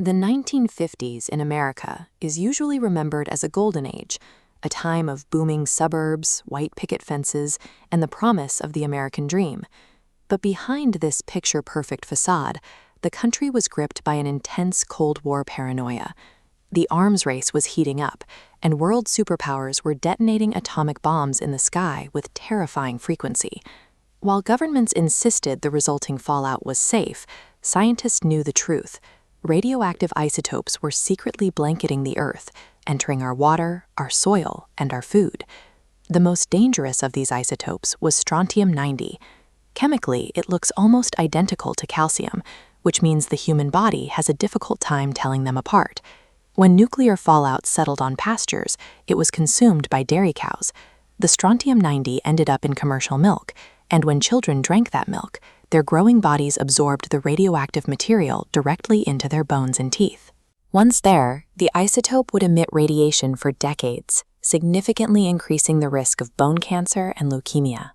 The 1950s in America is usually remembered as a golden age, a time of booming suburbs, white picket fences, and the promise of the American dream. But behind this picture-perfect facade, the country was gripped by an intense Cold War paranoia. The arms race was heating up, and world superpowers were detonating atomic bombs in the sky with terrifying frequency. While governments insisted the resulting fallout was safe, scientists knew the truth. Radioactive isotopes were secretly blanketing the Earth, entering our water, our soil, and our food. The most dangerous of these isotopes was strontium-90. Chemically, it looks almost identical to calcium, which means the human body has a difficult time telling them apart. When nuclear fallout settled on pastures, it was consumed by dairy cows. The strontium-90 ended up in commercial milk, and when children drank that milk, their growing bodies absorbed the radioactive material directly into their bones and teeth. Once there, the isotope would emit radiation for decades, significantly increasing the risk of bone cancer and leukemia.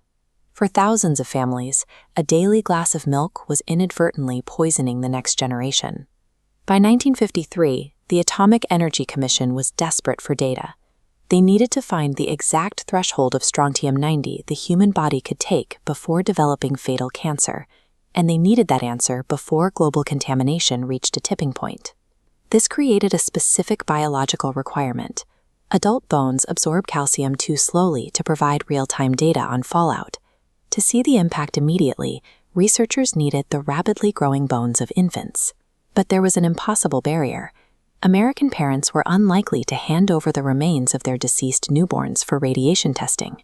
For thousands of families, a daily glass of milk was inadvertently poisoning the next generation. By 1953, the Atomic Energy Commission was desperate for data. They needed to find the exact threshold of strontium-90 the human body could take before developing fatal cancer, and they needed that answer before global contamination reached a tipping point. This created a specific biological requirement. Adult bones absorb calcium too slowly to provide real-time data on fallout. To see the impact immediately, researchers needed the rapidly growing bones of infants. But there was an impossible barrier. American parents were unlikely to hand over the remains of their deceased newborns for radiation testing.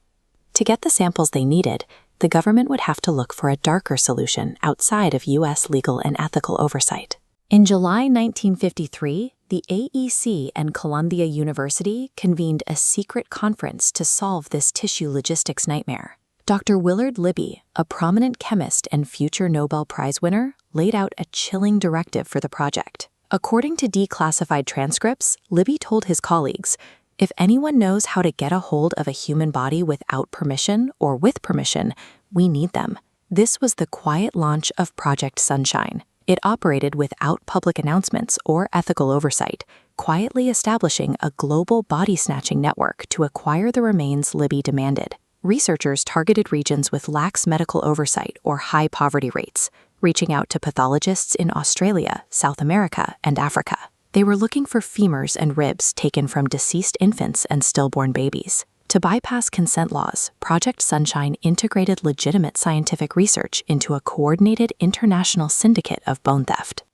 To get the samples they needed, the government would have to look for a darker solution outside of U.S. legal and ethical oversight. In July 1953, the AEC and Columbia University convened a secret conference to solve this tissue logistics nightmare. Dr. Willard Libby, a prominent chemist and future Nobel Prize winner, laid out a chilling directive for the project. According to declassified transcripts, Libby told his colleagues, "If anyone knows how to get a hold of a human body without permission or with permission, we need them." This was the quiet launch of Project Sunshine. It operated without public announcements or ethical oversight, quietly establishing a global body-snatching network to acquire the remains Libby demanded. Researchers targeted regions with lax medical oversight or high poverty rates, reaching out to pathologists in Australia, South America, and Africa. They were looking for femurs and ribs taken from deceased infants and stillborn babies. To bypass consent laws, Project Sunshine integrated legitimate scientific research into a coordinated international syndicate of bone theft.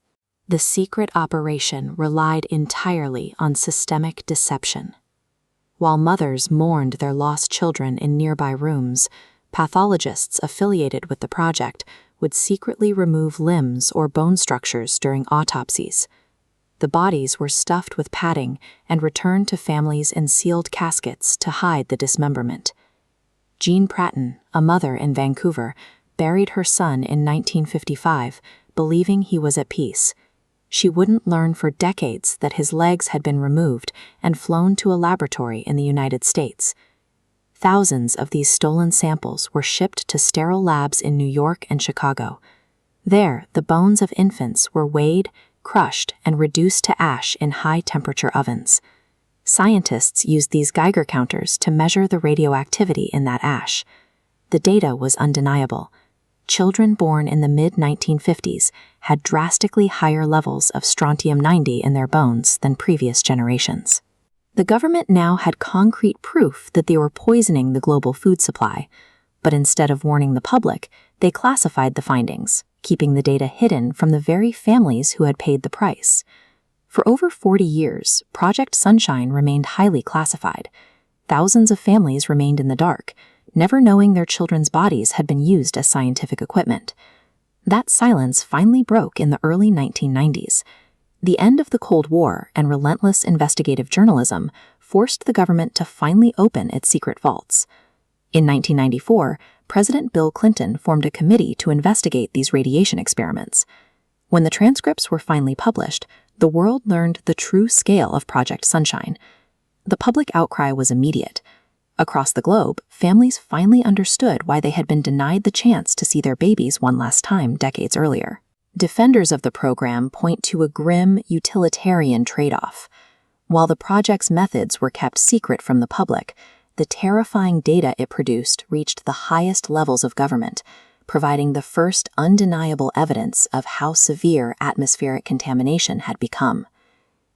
The secret operation relied entirely on systemic deception. While mothers mourned their lost children in nearby rooms, pathologists affiliated with the project would secretly remove limbs or bone structures during autopsies. The bodies were stuffed with padding and returned to families in sealed caskets to hide the dismemberment. Jean Pratton, a mother in Vancouver, buried her son in 1955, believing he was at peace. She wouldn't learn for decades that his legs had been removed and flown to a laboratory in the United States. Thousands of these stolen samples were shipped to sterile labs in New York and Chicago. There, the bones of infants were weighed, crushed, and reduced to ash in high-temperature ovens. Scientists used these Geiger counters to measure the radioactivity in that ash. The data was undeniable. Children born in the mid-1950s had drastically higher levels of strontium-90 in their bones than previous generations. The government now had concrete proof that they were poisoning the global food supply, but instead of warning the public, they classified the findings, keeping the data hidden from the very families who had paid the price. For over 40 years, Project Sunshine remained highly classified. Thousands of families remained in the dark, never knowing their children's bodies had been used as scientific equipment. That silence finally broke in the early 1990s. The end of the Cold War and relentless investigative journalism forced the government to finally open its secret vaults. In 1994, President Bill Clinton formed a committee to investigate these radiation experiments. When the transcripts were finally published, the world learned the true scale of Project Sunshine. The public outcry was immediate. Across the globe, families finally understood why they had been denied the chance to see their babies one last time decades earlier. Defenders of the program point to a grim, utilitarian trade-off. While the project's methods were kept secret from the public, the terrifying data it produced reached the highest levels of government, providing the first undeniable evidence of how severe atmospheric contamination had become.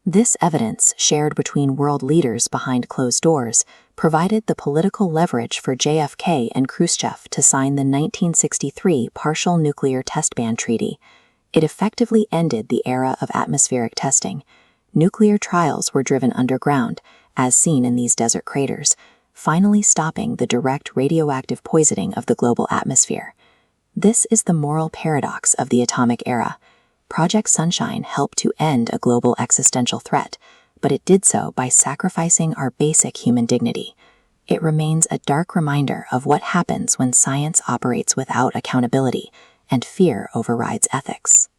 This evidence, shared between world leaders behind closed doors, provided the political leverage for JFK and Khrushchev to sign the 1963 Partial Nuclear Test Ban Treaty. It effectively ended the era of atmospheric testing. Nuclear trials were driven underground, as seen in these desert craters, finally stopping the direct radioactive poisoning of the global atmosphere. This is the moral paradox of the atomic era. Project Sunshine helped to end a global existential threat, but it did so by sacrificing our basic human dignity. It remains a dark reminder of what happens when science operates without accountability and fear overrides ethics.